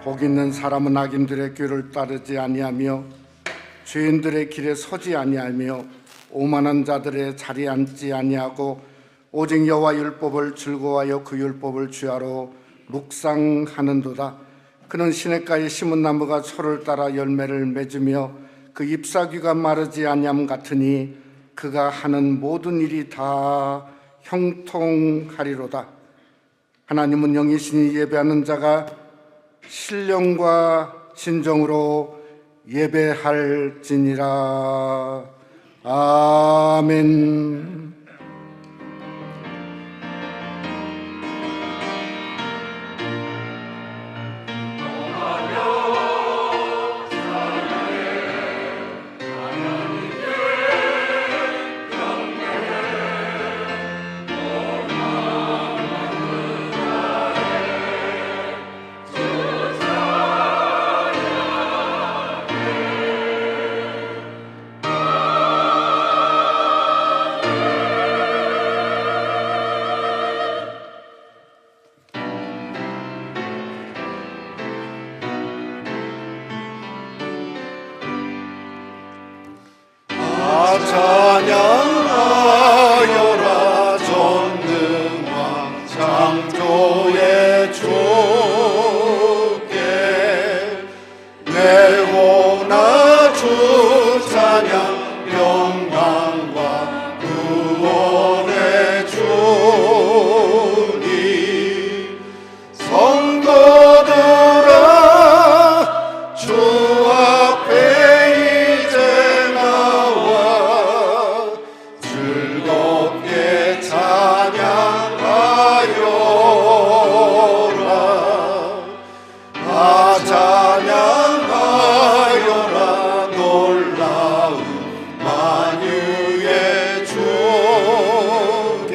복 있는 사람은 악인들의 꾀를 따르지 아니하며 죄인들의 길에 서지 아니하며 오만한 자들의 자리에 앉지 아니하고 오직 여호와 율법을 즐거워하여 그 율법을 주야로 묵상하는도다. 그는 시냇가에 심은 나무가 철을 따라 열매를 맺으며 그 잎사귀가 마르지 아니함 같으니 그가 하는 모든 일이 다 형통하리로다. 하나님은 영이시니 예배하는 자가 신령과 진정으로 예배할지니라. 아멘. 찬양하여라 전능왕 창조의 주께 내오나 주 찬양 영광과 구원의 주니 성도들아 주 앞에 이제 나와 즐겁게 찬양하여라. 찬양하여라 놀라운 만유의 주께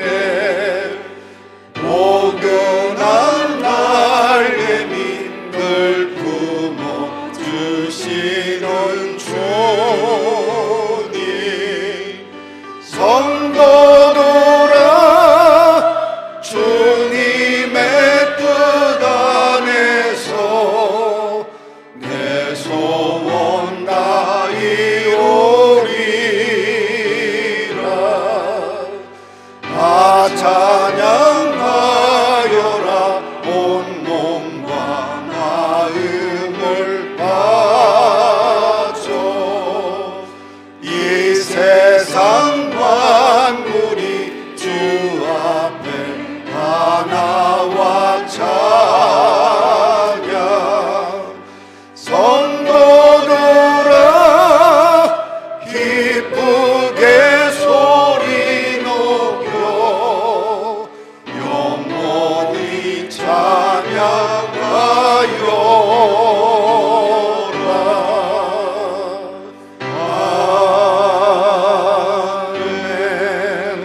포근한 날개민들 품어 주시는 주님 성도들아 주님의 뜻 안에서 내 소원 다 이루리라. 찬양하여라 온 몸과 마음을 바쳐 이 세상 만물이 주 앞에 다 나와 찬양 성도들아 기쁘게 소리 높여 영원히 찬양하여라. 아멘.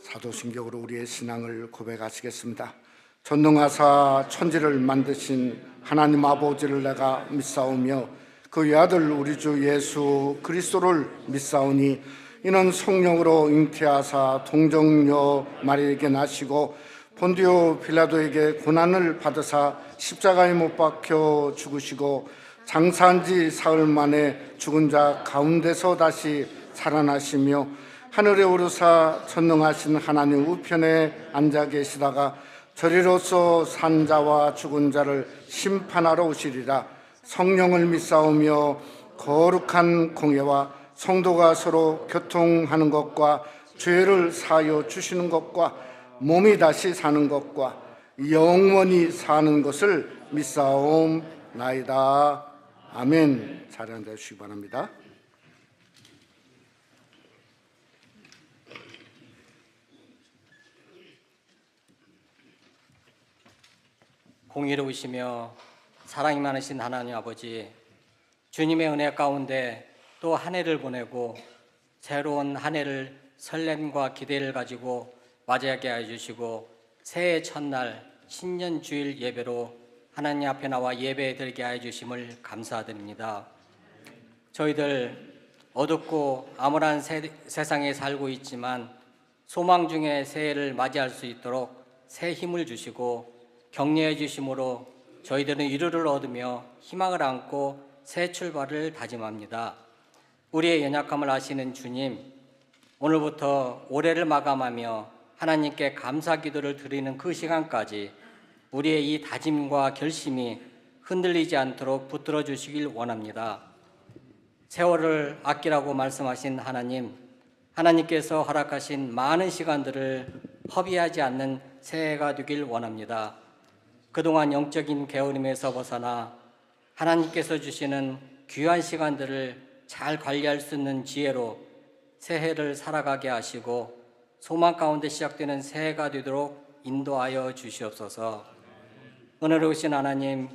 사도신경으로 우리의 신앙을 고백하시겠습니다. 전능하사 천지를 만드신 하나님 아버지를 내가 믿사오며 그 외아들 우리 주 예수 그리스도를 믿사오니 이는 성령으로 잉태하사 동정녀 마리에게 나시고 본디오 빌라도에게 고난을 받으사 십자가에 못 박혀 죽으시고 장사한 지 사흘 만에 죽은 자 가운데서 다시 살아나시며 하늘에 오르사 전능하신 하나님 우편에 앉아 계시다가 저리로서 산 자와 죽은 자를 심판하러 오시리라. 성령을 믿사오며 거룩한 공예와 성도가 서로 교통하는 것과 죄를 사하여 주시는 것과 몸이 다시 사는 것과 영원히 사는 것을 믿사옵나이다. 아멘. 자리 앉아 주시기 바랍니다. 공의로우시며 사랑이 많으신 하나님 아버지, 주님의 은혜 가운데 또 한 해를 보내고 새로운 한 해를 설렘과 기대를 가지고 맞이하게 해주시고 새해 첫날 신년 주일 예배로 하나님 앞에 나와 예배 드리게 해주심을 감사드립니다. 저희들 어둡고 암울한 세상에 살고 있지만 소망 중에 새해를 맞이할 수 있도록 새 힘을 주시고 격려해 주심으로 저희들은 위로를 얻으며 희망을 안고 새 출발을 다짐합니다. 우리의 연약함을 아시는 주님, 오늘부터 올해를 마감하며 하나님께 감사 기도를 드리는 그 시간까지 우리의 이 다짐과 결심이 흔들리지 않도록 붙들어 주시길 원합니다. 세월을 아끼라고 말씀하신 하나님, 하나님께서 허락하신 많은 시간들을 허비하지 않는 새해가 되길 원합니다. 그동안 영적인 게으름에서 벗어나 하나님께서 주시는 귀한 시간들을 잘 관리할 수 있는 지혜로 새해를 살아가게 하시고 소망 가운데 시작되는 새해가 되도록 인도하여 주시옵소서. 은혜로우신 하나님,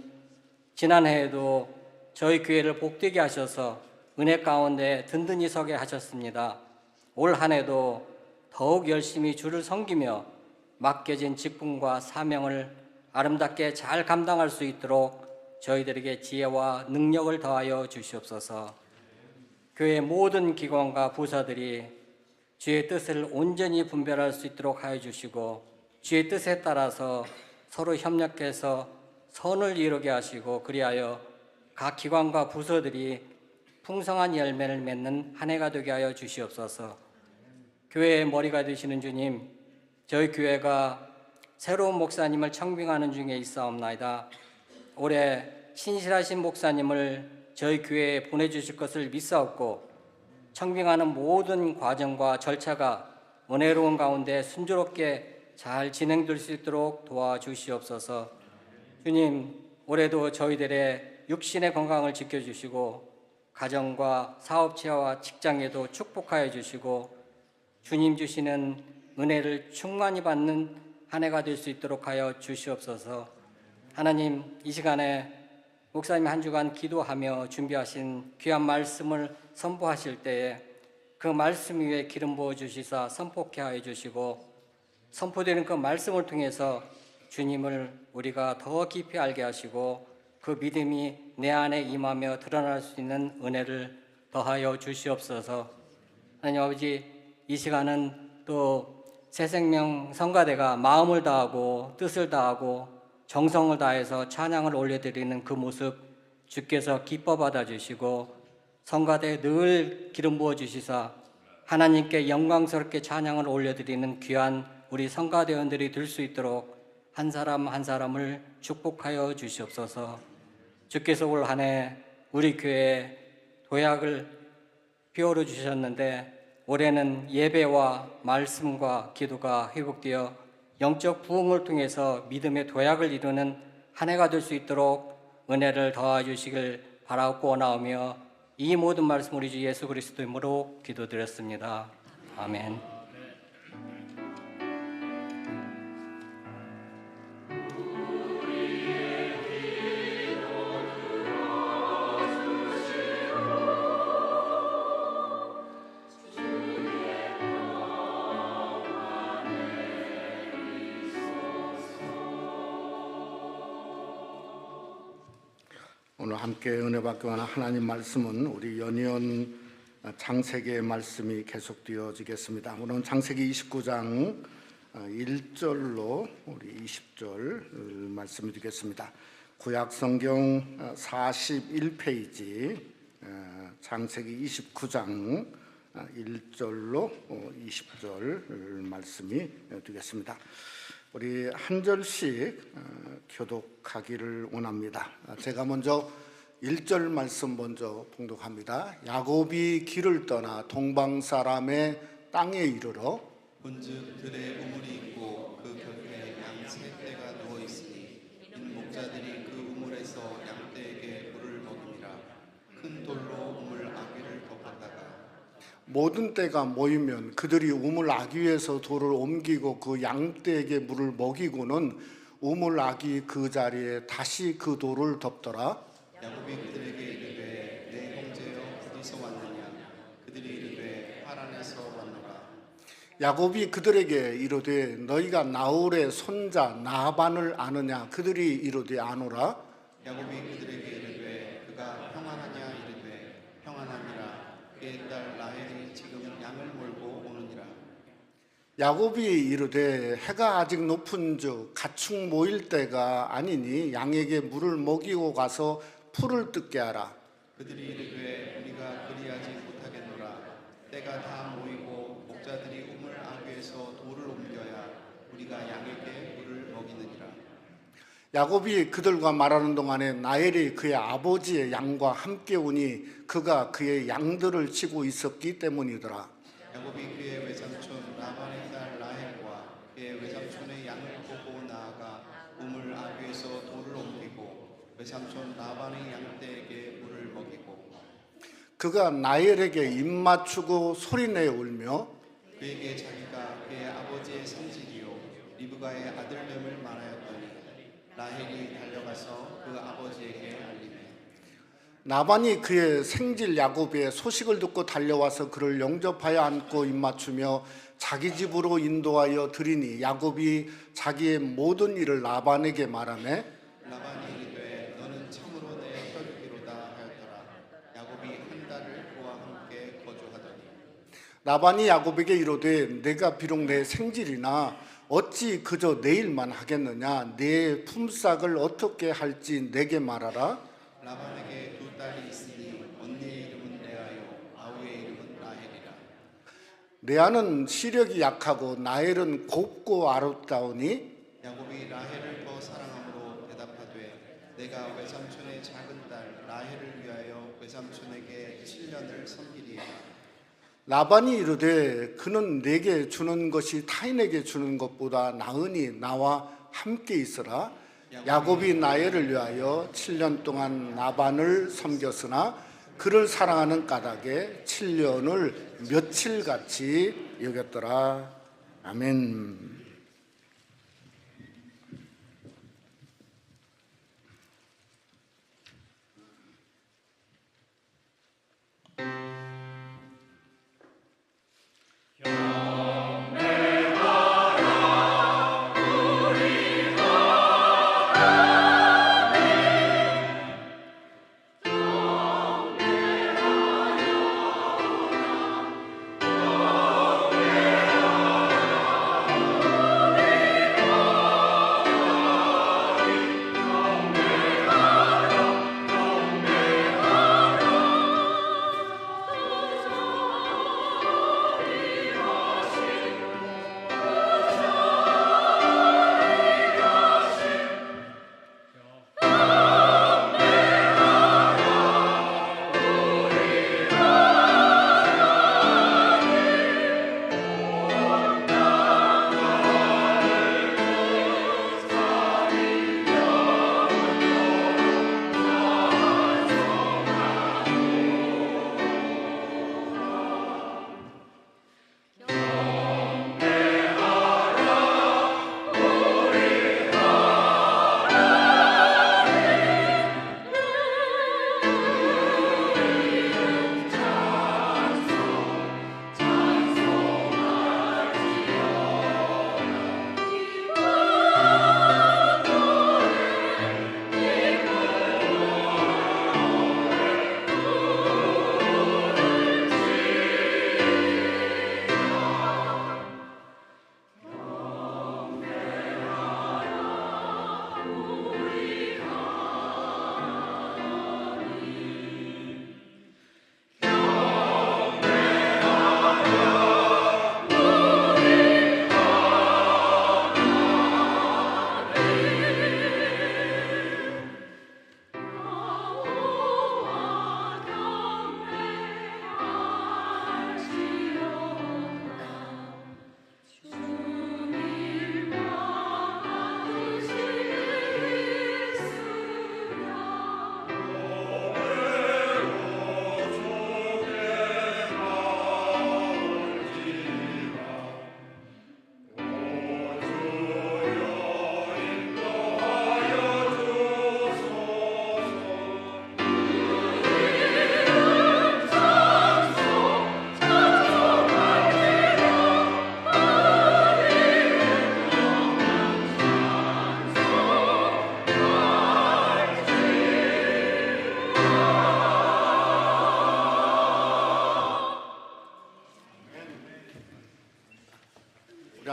지난해에도 저희 교회를 복되게 하셔서 은혜 가운데 든든히 서게 하셨습니다. 올 한 해도 더욱 열심히 주를 섬기며 맡겨진 직분과 사명을 아름답게 잘 감당할 수 있도록 저희들에게 지혜와 능력을 더하여 주시옵소서. 교회 모든 기관과 부서들이 주의 뜻을 온전히 분별할 수 있도록 하여 주시고 주의 뜻에 따라서 서로 협력해서 선을 이루게 하시고 그리하여 각 기관과 부서들이 풍성한 열매를 맺는 한 해가 되게 하여 주시옵소서. 교회의 머리가 되시는 주님, 저희 교회가 새로운 목사님을 청빙하는 중에 있사옵나이다. 올해 신실하신 목사님을 저희 교회에 보내주실 것을 믿사옵고 청빙하는 모든 과정과 절차가 은혜로운 가운데 순조롭게 잘 진행될 수 있도록 도와주시옵소서. 주님, 올해도 저희들의 육신의 건강을 지켜주시고 가정과 사업체와 직장에도 축복하여 주시고 주님 주시는 은혜를 충만히 받는 한 해가 될 수 있도록 하여 주시옵소서. 하나님, 이 시간에 목사님 한 주간 기도하며 준비하신 귀한 말씀을 선포하실 때에 그 말씀 위에 기름 부어 주시사 선포케 하여 주시고 선포되는 그 말씀을 통해서 주님을 우리가 더 깊이 알게 하시고 그 믿음이 내 안에 임하며 드러날 수 있는 은혜를 더하여 주시옵소서. 하나님 아버지, 이 시간은 또 새생명 성가대가 마음을 다하고 뜻을 다하고 정성을 다해서 찬양을 올려드리는 그 모습 주께서 기뻐 받아주시고 성가대에 늘 기름 부어 주시사 하나님께 영광스럽게 찬양을 올려드리는 귀한 우리 성가대원들이 될 수 있도록 한 사람 한 사람을 축복하여 주시옵소서. 주께서 올 한 해 우리 교회에 도약을 피워러 주셨는데 올해는 예배와 말씀과 기도가 회복되어 영적 부흥을 통해서 믿음의 도약을 이루는 한 해가 될 수 있도록 은혜를 더하주시길 바라고 원하오며 이 모든 말씀 우리 주 예수 그리스도 이름으로 기도드렸습니다. 아멘. 오늘 함께 은혜 받고 하는 하나님 말씀은 우리 연이은 창세기의 말씀이 계속되어지겠습니다. 오늘은 창세기 29장 1절로 우리 20절 말씀이 되겠습니다. 구약성경 41페이지 창세기 29장 1절로 20절 말씀이 되겠습니다. 우리 한 절씩 교독하기를 원합니다. 제가 먼저 1절 말씀 먼저 봉독합니다. 야곱이 길을 떠나 동방 사람의 땅에 이르러 본즉 들에 우물이 있고 그 곁에 양세 떼가 누워 있으니 인목자들이 그 우물에서 양떼에게 물을 먹이니라. 큰 돌로 우물 아귀를 덮었다가 모든 떼가 모이면 그들이 우물 아귀에서 돌을 옮기고 그 양떼에게 물을 먹이고는 우물 아귀 그 자리에 다시 그 돌을 덮더라. 야곱이 그들에게 이르되 내 형제여 어디서 왔느냐. 그들이 이르되 하란에서 왔노라. 야곱이 그들에게 이르되 너희가 나홀의 손자 나반을 아느냐. 그들이 이르되 아노라. 야곱이 그들에게 이르되 그가 평안하냐. 이르되 평안함이라. 그의 딸 라헬이 지금 양을 몰고 오느니라. 야곱이 이르되 해가 아직 높은즉 가축 모일 때가 아니니 양에게 물을 먹이고 가서 풀을 뜯게 하라. 그들이 이르되 우리가 그리하지 못하겠노라. 때가 다 모이고 목자들이 우물 아귀에서 돌을 옮겨야 우리가 양에게 물을 먹이느니라. 야곱이 그들과 말하는 동안에 라헬이 그의 아버지의 양과 함께 오니 그가 그의 양들을 치고 있었기 때문이더라. 야곱이 그의 외삼촌 라반의 딸 라헬과 그의 외삼촌의 양을 보고 나아가 우물 아귀에서 돌을 옮기고 외삼촌 라반의 양떼에게 물을 먹이고 그가 라헬에게 입 맞추고 소리내어 울며 그에게 자기가 그의 아버지의 생질이요 리브가의 아들됨을 말하였더니 라헬이 달려가서 그 아버지에게 알리매 라반이 그의 생질 야곱의 소식을 듣고 달려와서 그를 영접하여 안고 입 맞추며 자기 집으로 인도하여 드리니 야곱이 자기의 모든 일을 라반에게 말하매 라반이 이르되 너는 참으로 내 혈육이로다 하였더라. 야곱이 한 달을 그와 함께 거주하더니 라반이 야곱에게 이르되 내가 비록 내 생질이나 어찌 그저 내 일만 하겠느냐 내 품삯을 어떻게 할지 내게 말하라. 라반에게 두 딸이 있으니 언니의 이름은 레아요 아우의 이름은 라헬이라. 레아는 시력이 약하고 라헬은 곱고 아름다우니 야곱이 라헬을 더 사랑함으로 대답하되 내가 외삼촌의 작은 딸 라헬을 위하여 외삼촌에게 7년을 섬기리이다. 라반이 이르되 그는 내게 주는 것이 타인에게 주는 것보다 나으니 나와 함께 있으라. 야곱이 라헬을 위하여 7년 동안 라반을 섬겼으나 그를 사랑하는 까닭에 7년을 며칠같이 여겼더라. 아멘.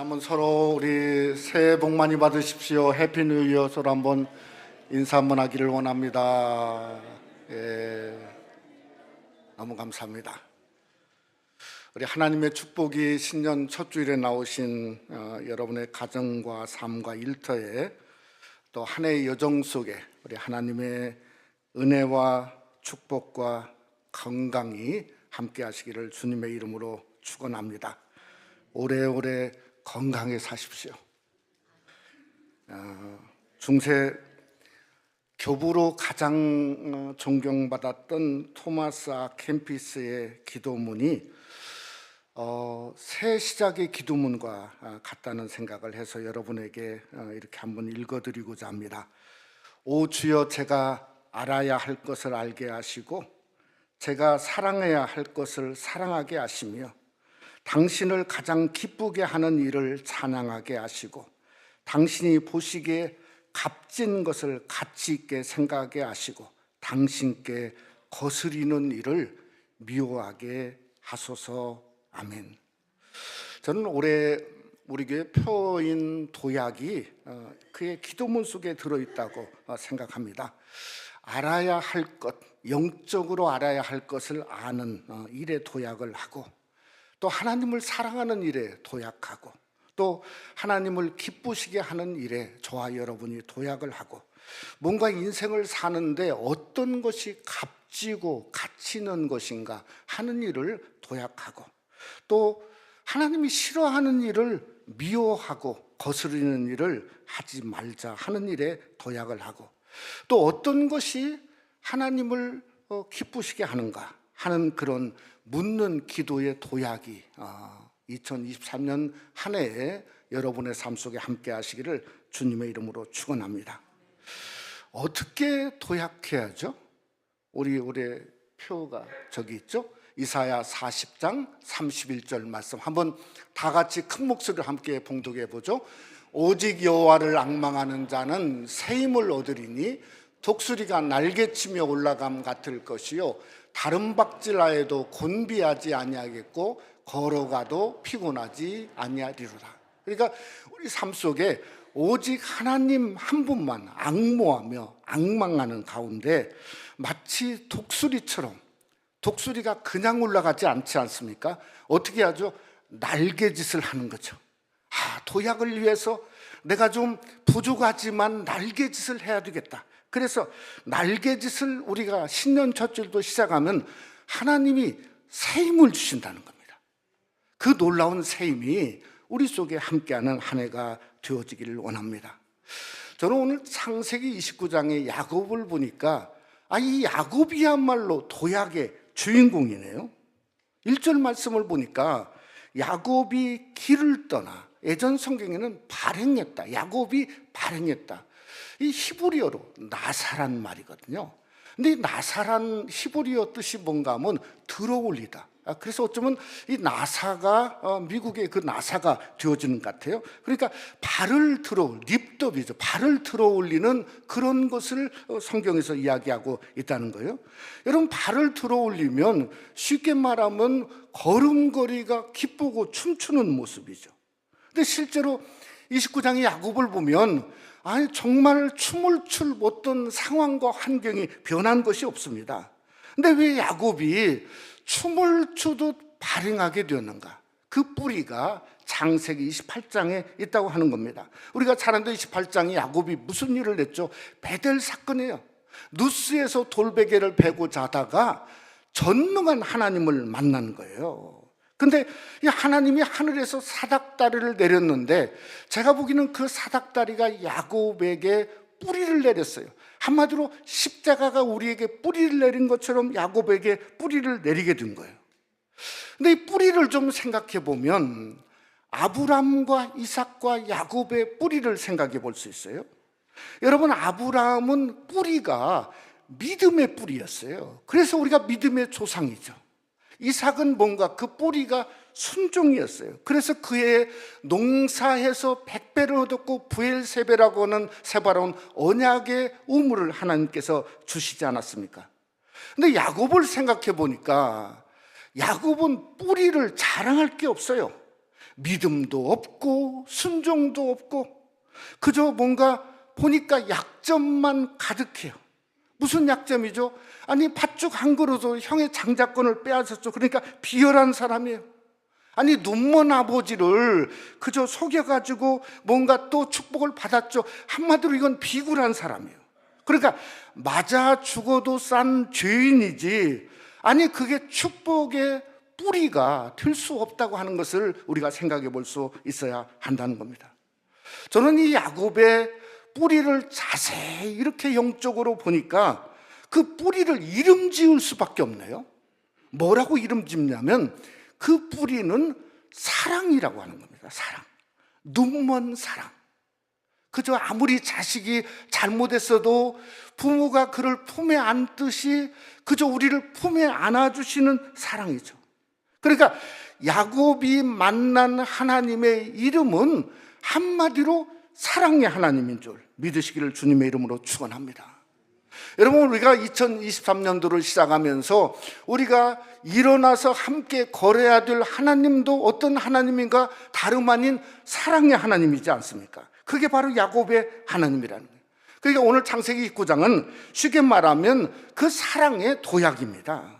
한번 서로 우리 새해 복 많이 받으십시오. 해피 뉴 이어 서로 한번 인사 한번 하기를 원합니다. 예, 너무 감사합니다. 우리 하나님의 축복이 신년 첫 주일에 나오신 여러분의 가정과 삶과 일터에 또 한 해의 여정 속에 우리 하나님의 은혜와 축복과 건강이 함께 하시기를 주님의 이름으로 축원합니다. 오래오래 건강히 사십시오. 중세 교부로 가장 존경받았던 토마스 아 캠피스의 기도문이 새 시작의 기도문과 같다는 생각을 해서 여러분에게 이렇게 한번 읽어드리고자 합니다. 오 주여, 제가 알아야 할 것을 알게 하시고 제가 사랑해야 할 것을 사랑하게 하시며 당신을 가장 기쁘게 하는 일을 찬양하게 하시고 당신이 보시기에 값진 것을 가치 있게 생각하게 하시고 당신께 거스리는 일을 미워하게 하소서. 아멘. 저는 올해 우리 교회 표인 도약이 그의 기도문 속에 들어있다고 생각합니다. 알아야 할 것, 영적으로 알아야 할 것을 아는 일에 도약을 하고 또 하나님을 사랑하는 일에 도약하고 또 하나님을 기쁘시게 하는 일에 저와 여러분이 도약을 하고 뭔가 인생을 사는데 어떤 것이 값지고 가치 있는 것인가 하는 일을 도약하고 또 하나님이 싫어하는 일을 미워하고 거스르는 일을 하지 말자 하는 일에 도약을 하고 또 어떤 것이 하나님을 기쁘시게 하는가 하는 그런 묻는 기도의 도약이 2023년 한 해에 여러분의 삶 속에 함께 하시기를 주님의 이름으로 축원합니다. 어떻게 도약해야죠? 우리 올해 표가 저기 있죠? 이사야 40장 31절 말씀 한번 다 같이 큰 목소리로 함께 봉독해 보죠. 오직 여호와를 앙망하는 자는 새 힘을 얻으리니 독수리가 날개치며 올라감 같을 것이요 다른 박질하여도 곤비하지 아니하겠고 걸어가도 피곤하지 아니하리로다. 그러니까 우리 삶 속에 오직 하나님 한 분만 앙모하며 앙망하는 가운데 마치 독수리처럼 독수리가 그냥 올라가지 않지 않습니까? 어떻게 하죠? 날개짓을 하는 거죠. 도약을 위해서 내가 좀 부족하지만 날개짓을 해야 되겠다. 그래서 날개짓을 우리가 신년 첫 주일도 시작하면 하나님이 새 힘을 주신다는 겁니다. 그 놀라운 새 힘이 우리 속에 함께하는 한 해가 되어지기를 원합니다. 저는 오늘 창세기 29장의 야곱을 보니까 이 야곱이야말로 도약의 주인공이네요. 1절 말씀을 보니까 야곱이 길을 떠나 예전 성경에는 발행했다. 야곱이 발행했다. 이 히브리어로 나사란 말이거든요. 근데 이 나사란 히브리어 뜻이 뭔가 하면 들어올리다. 그래서 어쩌면 이 나사가 미국의 그 나사가 되어지는 것 같아요. 그러니까 발을 립더비죠. 발을 들어올리는 그런 것을 성경에서 이야기하고 있다는 거예요. 여러분, 발을 들어올리면 쉽게 말하면 걸음걸이가 기쁘고 춤추는 모습이죠. 근데 실제로 29장의 야곱을 보면 정말 춤을 출 못한 상황과 환경이 변한 것이 없습니다. 근데 왜 야곱이 춤을 추듯 발행하게 되었는가? 그 뿌리가 창세기 28장에 있다고 하는 겁니다. 우리가 잘 아는 28장이 야곱이 무슨 일을 했죠? 베델 사건이에요. 누스에서 돌베개를 베고 자다가 전능한 하나님을 만난 거예요. 근데 이 하나님이 하늘에서 사닥다리를 내렸는데 제가 보기에는 그 사닥다리가 야곱에게 뿌리를 내렸어요. 한마디로 십자가가 우리에게 뿌리를 내린 것처럼 야곱에게 뿌리를 내리게 된 거예요. 근데 이 뿌리를 좀 생각해 보면 아브람과 이삭과 야곱의 뿌리를 생각해 볼 수 있어요. 여러분, 아브람은 뿌리가 믿음의 뿌리였어요. 그래서 우리가 믿음의 조상이죠. 이삭은 뭔가 그 뿌리가 순종이었어요. 그래서 그의 농사해서 100배를 얻었고 부엘세배라고 하는 세바로운 언약의 우물을 하나님께서 주시지 않았습니까? 근데 야곱을 생각해 보니까 야곱은 뿌리를 자랑할 게 없어요. 믿음도 없고 순종도 없고 그저 뭔가 보니까 약점만 가득해요. 무슨 약점이죠? 아니 팥죽 한 그릇으로 형의 장자권을 빼앗았죠. 그러니까 비열한 사람이에요. 아니 눈먼 아버지를 그저 속여가지고 뭔가 또 축복을 받았죠. 한마디로 이건 비굴한 사람이에요. 그러니까 맞아 죽어도 싼 죄인이지, 아니 그게 축복의 뿌리가 될 수 없다고 하는 것을 우리가 생각해 볼 수 있어야 한다는 겁니다. 저는 이 야곱의 뿌리를 자세히 이렇게 영적으로 보니까 그 뿌리를 이름 지을 수밖에 없네요. 뭐라고 이름 짓냐면 그 뿌리는 사랑이라고 하는 겁니다. 사랑. 눈먼 사랑. 그저 아무리 자식이 잘못했어도 부모가 그를 품에 안듯이 그저 우리를 품에 안아주시는 사랑이죠. 그러니까 야곱이 만난 하나님의 이름은 한마디로 사랑의 하나님인 줄 믿으시기를 주님의 이름으로 축원합니다. 여러분, 우리가 2023년도를 시작하면서 우리가 일어나서 함께 걸어야 될 하나님도 어떤 하나님인가? 다름 아닌 사랑의 하나님이지 않습니까? 그게 바로 야곱의 하나님이라는 거예요. 그러니까 오늘 창세기 29장은 쉽게 말하면 그 사랑의 도약입니다.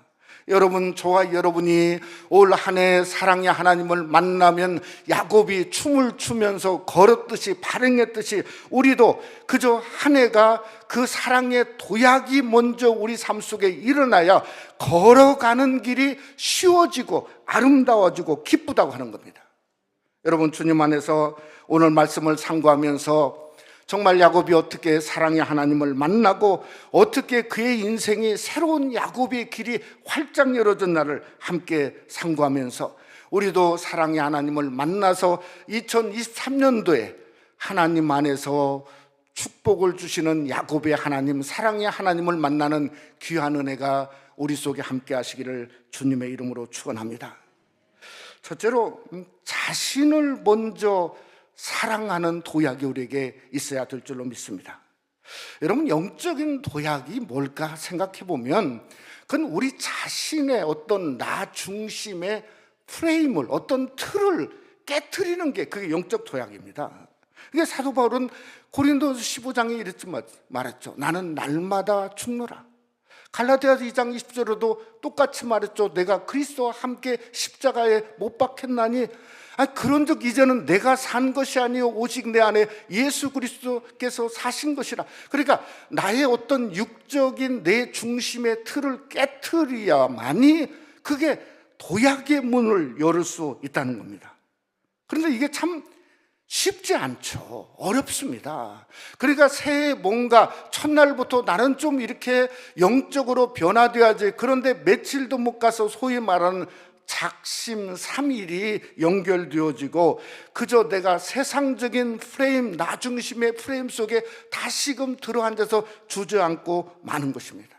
여러분, 저와 여러분이 올 한 해 사랑의 하나님을 만나면 야곱이 춤을 추면서 걸었듯이 발행했듯이 우리도 그저 한 해가 그 사랑의 도약이 먼저 우리 삶 속에 일어나야 걸어가는 길이 쉬워지고 아름다워지고 기쁘다고 하는 겁니다. 여러분, 주님 안에서 오늘 말씀을 상고하면서 정말 야곱이 어떻게 사랑의 하나님을 만나고 어떻게 그의 인생이 새로운 야곱의 길이 활짝 열어진 날을 함께 상고하면서 우리도 사랑의 하나님을 만나서 2023년도에 하나님 안에서 축복을 주시는 야곱의 하나님, 사랑의 하나님을 만나는 귀한 은혜가 우리 속에 함께 하시기를 주님의 이름으로 축원합니다. 첫째로 자신을 먼저 사랑하는 도약이 우리에게 있어야 될 줄로 믿습니다. 여러분, 영적인 도약이 뭘까 생각해 보면 그건 우리 자신의 어떤 나 중심의 프레임을, 어떤 틀을 깨트리는 게 그게 영적 도약입니다. 이게 사도 바울은 고린도서 15장에 이렇게 말했죠. 나는 날마다 죽노라. 갈라디아서 2장 20절에도 똑같이 말했죠. 내가 그리스도와 함께 십자가에 못 박혔나니 그런즉 이제는 내가 산 것이 아니요 오직 내 안에 예수 그리스도께서 사신 것이라. 그러니까 나의 어떤 육적인 내 중심의 틀을 깨트려야만이 그게 도약의 문을 열을 수 있다는 겁니다. 그런데 이게 참 쉽지 않죠. 어렵습니다. 그러니까 새해 뭔가 첫날부터 나는 좀 이렇게 영적으로 변화돼야지. 그런데 며칠도 못 가서 소위 말하는 작심삼일이 연결되어지고 그저 내가 세상적인 프레임, 나 중심의 프레임 속에 다시금 들어앉아서 주저앉고 마는 것입니다.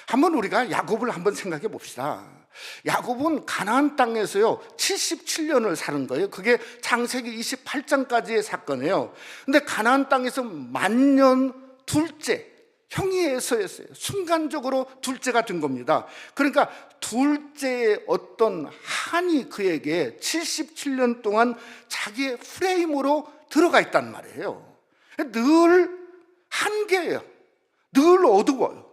한번 우리가 야곱을 한번 생각해 봅시다. 야곱은 가나안 땅에서요 77년을 사는 거예요. 그게 창세기 28장까지의 사건이에요. 근데 가나안 땅에서 만년 둘째 형이에서였어요. 순간적으로 둘째가 된 겁니다. 그러니까 둘째의 어떤 한이 그에게 77년 동안 자기의 프레임으로 들어가 있단 말이에요. 늘 한계예요. 늘 어두워요.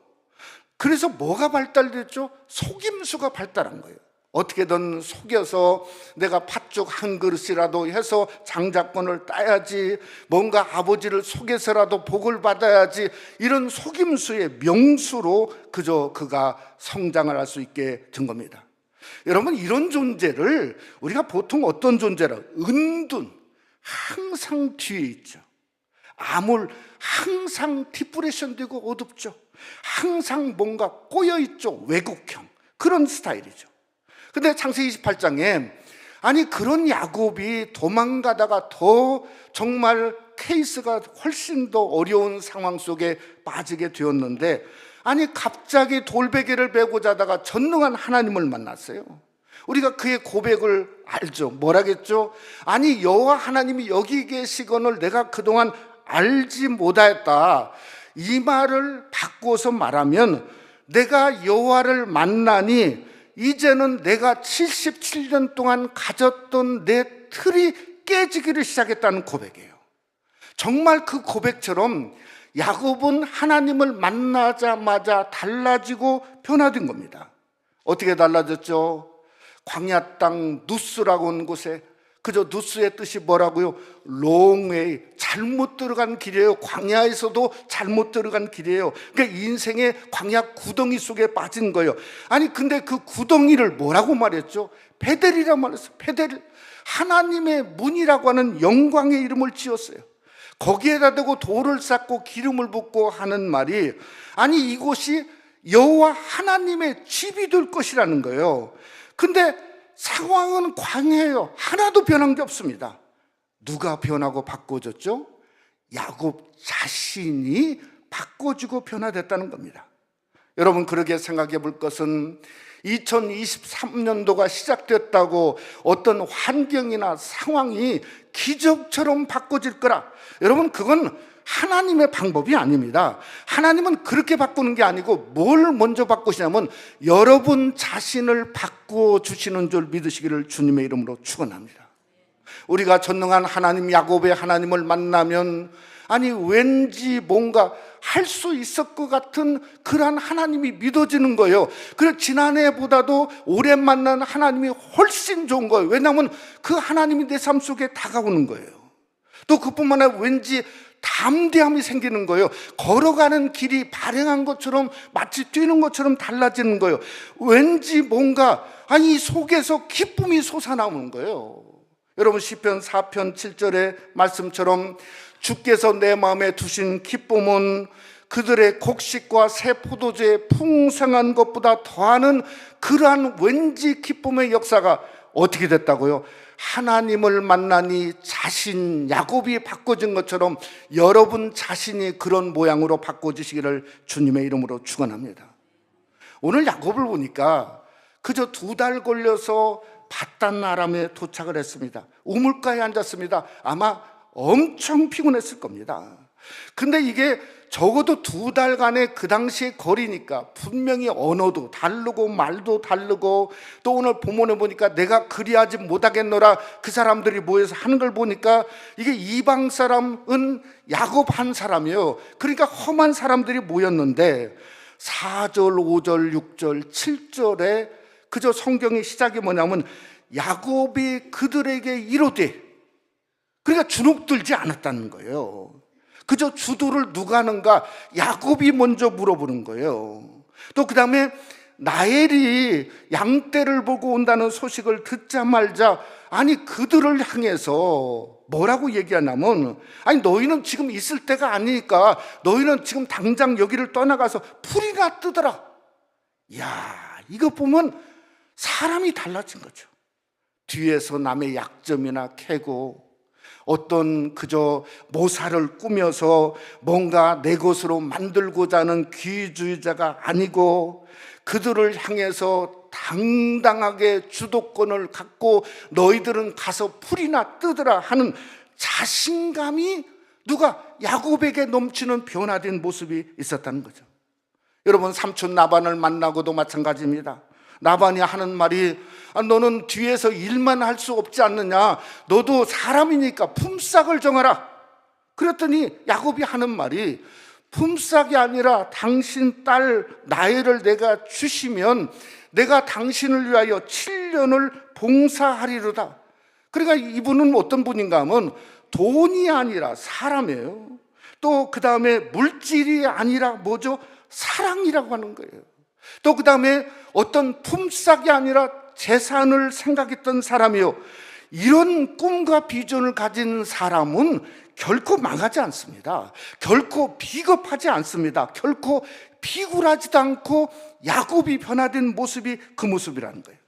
그래서 뭐가 발달됐죠? 속임수가 발달한 거예요. 어떻게든 속여서 내가 팥죽 한 그릇이라도 해서 장자권을 따야지, 뭔가 아버지를 속여서라도 복을 받아야지, 이런 속임수의 명수로 그저 그가 성장을 할 수 있게 된 겁니다. 여러분, 이런 존재를 우리가 보통 어떤 존재라? 은둔, 항상 뒤에 있죠. 암울, 항상 디프레션 되고 어둡죠. 항상 뭔가 꼬여있죠. 외국형, 그런 스타일이죠. 근데 창세기 28장에 아니 그런 야곱이 도망가다가 더 정말 케이스가 훨씬 더 어려운 상황 속에 빠지게 되었는데, 아니 갑자기 돌베개를 베고 자다가 전능한 하나님을 만났어요. 우리가 그의 고백을 알죠. 뭐라겠죠? 아니 여호와 하나님이 여기 계시거늘 내가 그동안 알지 못하였다. 이 말을 바꿔서 말하면 내가 여호와를 만나니 이제는 내가 77년 동안 가졌던 내 틀이 깨지기를 시작했다는 고백이에요. 정말 그 고백처럼 야곱은 하나님을 만나자마자 달라지고 변화된 겁니다. 어떻게 달라졌죠? 광야 땅 누스라고 하는 곳에, 그저 누스의 뜻이 뭐라고요? 롱웨이, 잘못 들어간 길이에요. 광야에서도 잘못 들어간 길이에요. 그러니까 인생의 광야 구덩이 속에 빠진 거예요. 아니 근데 그 구덩이를 뭐라고 말했죠? 베델이라고 말했어요. 베델, 하나님의 문이라고 하는 영광의 이름을 지었어요. 거기에다 대고 돌을 쌓고 기름을 붓고 하는 말이, 아니 이곳이 여호와 하나님의 집이 될 것이라는 거예요. 근데 상황은 광야예요. 하나도 변한 게 없습니다. 누가 변하고 바꿔졌죠? 야곱 자신이 바꿔지고 변화됐다는 겁니다. 여러분, 그렇게 생각해 볼 것은 2023년도가 시작됐다고 어떤 환경이나 상황이 기적처럼 바꿔질 거라, 여러분 그건 하나님의 방법이 아닙니다. 하나님은 그렇게 바꾸는 게 아니고 뭘 먼저 바꾸시냐면 여러분 자신을 바꿔주시는 줄 믿으시기를 주님의 이름으로 축원합니다. 우리가 전능한 하나님, 야곱의 하나님을 만나면 아니 왠지 뭔가 할 수 있을 것 같은 그러한 하나님이 믿어지는 거예요. 그래서 지난해보다도 올해 만난 하나님이 훨씬 좋은 거예요. 왜냐하면 그 하나님이 내 삶 속에 다가오는 거예요. 또 그뿐만 아니라 왠지 담대함이 생기는 거예요. 걸어가는 길이 발행한 것처럼, 마치 뛰는 것처럼 달라지는 거예요. 왠지 뭔가 아니 속에서 기쁨이 솟아나오는 거예요. 여러분, 시편 4편 7절의 말씀처럼 주께서 내 마음에 두신 기쁨은 그들의 곡식과 새 포도주의 풍성한 것보다 더하는 그러한 왠지 기쁨의 역사가 어떻게 됐다고요? 하나님을 만나니 자신 야곱이 바꿔진 것처럼 여러분 자신이 그런 모양으로 바꿔지시기를 주님의 이름으로 축원합니다. 오늘 야곱을 보니까 그저 2달 걸려서 바단 아람에 도착을 했습니다. 우물가에 앉았습니다. 아마 엄청 피곤했을 겁니다. 근데 이게 적어도 2달간의 그 당시의 거리니까 분명히 언어도 다르고 말도 다르고, 또 오늘 본문에 보니까 내가 그리하지 못하겠노라 그 사람들이 모여서 하는 걸 보니까 이게 이방 사람은 야곱 한 사람이에요. 그러니까 험한 사람들이 모였는데 4절, 5절, 6절, 7절에 그저 성경의 시작이 뭐냐면 야곱이 그들에게 이르되, 그러니까 주눅들지 않았다는 거예요. 그저 주도를 누가 하는가? 야곱이 먼저 물어보는 거예요. 또 그 다음에 라헬이 양떼를 보고 온다는 소식을 듣자마자 아니 그들을 향해서 뭐라고 얘기하냐면, 아니 너희는 지금 있을 때가 아니니까 너희는 지금 당장 여기를 떠나가서 풀이나 뜨더라. 야, 이거 보면 사람이 달라진 거죠. 뒤에서 남의 약점이나 캐고 어떤 그저 모사를 꾸며서 뭔가 내 것으로 만들고자 하는 기회주의자가 아니고 그들을 향해서 당당하게 주도권을 갖고 너희들은 가서 풀이나 뜨더라 하는 자신감이 누가 야곱에게 넘치는 변화된 모습이 있었다는 거죠. 여러분, 삼촌 라반을 만나고도 마찬가지입니다. 라반이 하는 말이 너는 뒤에서 일만 할 수 없지 않느냐, 너도 사람이니까 품삯을 정하라. 그랬더니 야곱이 하는 말이 품삯이 아니라 당신 딸 라헬을 내가 주시면 내가 당신을 위하여 7년을 봉사하리로다. 그러니까 이분은 어떤 분인가 하면 돈이 아니라 사람이에요. 또 그 다음에 물질이 아니라 뭐죠? 사랑이라고 하는 거예요. 또 그 다음에 어떤 품삯이 아니라 재산을 생각했던 사람이요. 이런 꿈과 비전을 가진 사람은 결코 망하지 않습니다. 결코 비겁하지 않습니다. 결코 비굴하지도 않고 야곱이 변화된 모습이 그 모습이라는 거예요.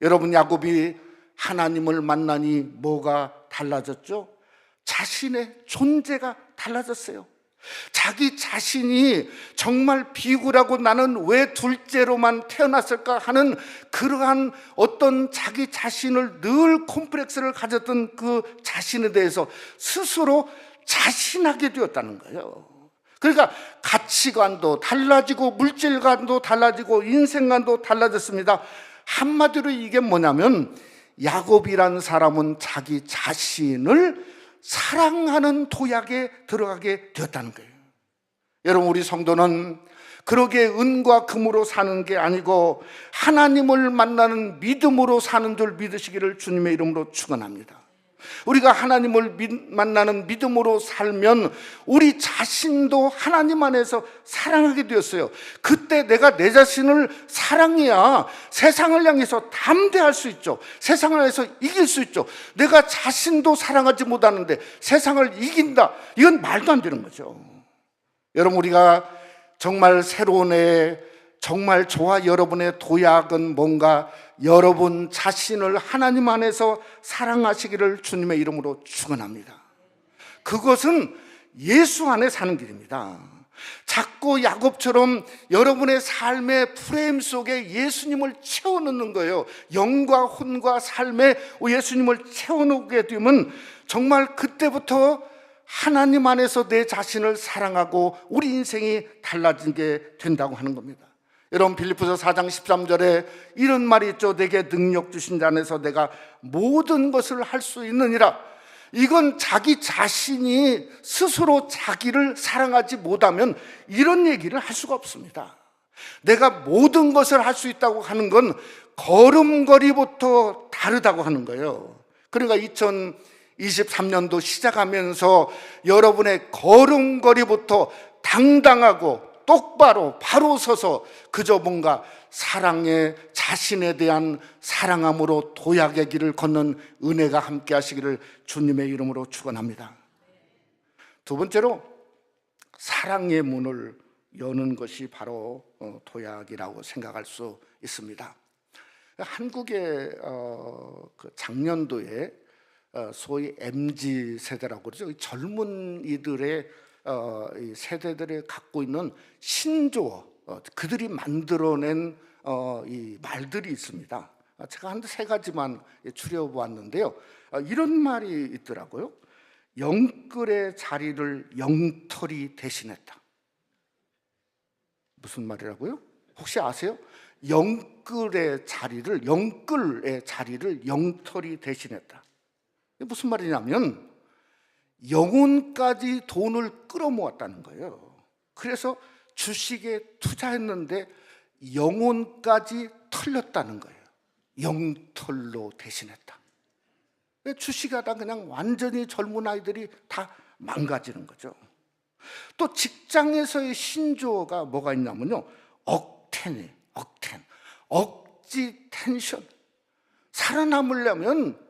여러분, 야곱이 하나님을 만나니 뭐가 달라졌죠? 자신의 존재가 달라졌어요. 자기 자신이 정말 비굴하고 나는 왜 둘째로만 태어났을까 하는 그러한 어떤 자기 자신을 늘 콤플렉스를 가졌던 그 자신에 대해서 스스로 자신하게 되었다는 거예요. 그러니까 가치관도 달라지고 물질관도 달라지고 인생관도 달라졌습니다. 한마디로 이게 뭐냐면 야곱이란 사람은 자기 자신을 사랑하는 도약에 들어가게 되었다는 거예요. 여러분, 우리 성도는 그러게 은과 금으로 사는 게 아니고 하나님을 만나는 믿음으로 사는 줄 믿으시기를 주님의 이름으로 축원합니다. 우리가 하나님을 만나는 믿음으로 살면 우리 자신도 하나님 안에서 사랑하게 되었어요. 그때 내가 내 자신을 사랑해야 세상을 향해서 담대할 수 있죠. 세상을 향해서 이길 수 있죠. 내가 자신도 사랑하지 못하는데 세상을 이긴다, 이건 말도 안 되는 거죠. 여러분, 우리가 정말 새로운 해, 정말 저와 여러분의 도약은 뭔가 여러분 자신을 하나님 안에서 사랑하시기를 주님의 이름으로 축원합니다. 그것은 예수 안에 사는 길입니다. 자꾸 야곱처럼 여러분의 삶의 프레임 속에 예수님을 채워넣는 거예요. 영과 혼과 삶에 예수님을 채워넣게 되면 정말 그때부터 하나님 안에서 내 자신을 사랑하고 우리 인생이 달라지게 된다고 하는 겁니다. 여러분, 빌립보서 4장 13절에 이런 말이 있죠. 내게 능력 주신 자 안에서 내가 모든 것을 할 수 있느니라. 이건 자기 자신이 스스로 자기를 사랑하지 못하면 이런 얘기를 할 수가 없습니다. 내가 모든 것을 할 수 있다고 하는 건 걸음걸이부터 다르다고 하는 거예요. 그러니까 2023년도 시작하면서 여러분의 걸음걸이부터 당당하고 똑바로 바로 서서 그저 뭔가 사랑의 자신에 대한 사랑함으로 도약의 길을 걷는 은혜가 함께 하시기를 주님의 이름으로 축원합니다. 두 번째로 사랑의 문을 여는 것이 바로 도약이라고 생각할 수 있습니다. 한국의 작년도에 소위 MZ 세대라고 그러죠. 젊은이들의 이 세대들이 갖고 있는 신조어, 그들이 만들어낸 이 말들이 있습니다. 제가 한 세 가지만 추려보았는데요. 이런 말이 있더라고요. 영끌의 자리를 영털이 대신했다. 무슨 말이라고요? 혹시 아세요? 영끌의 자리를 영털이 대신했다. 무슨 말이냐면 영혼까지 돈을 끌어모았다는 거예요. 그래서 주식에 투자했는데 영혼까지 털렸다는 거예요. 영털로 대신했다. 주식하다 그냥 완전히 젊은 아이들이 다 망가지는 거죠. 또 직장에서의 신조어가 뭐가 있냐면요, 억텐, 억지 텐션. 살아남으려면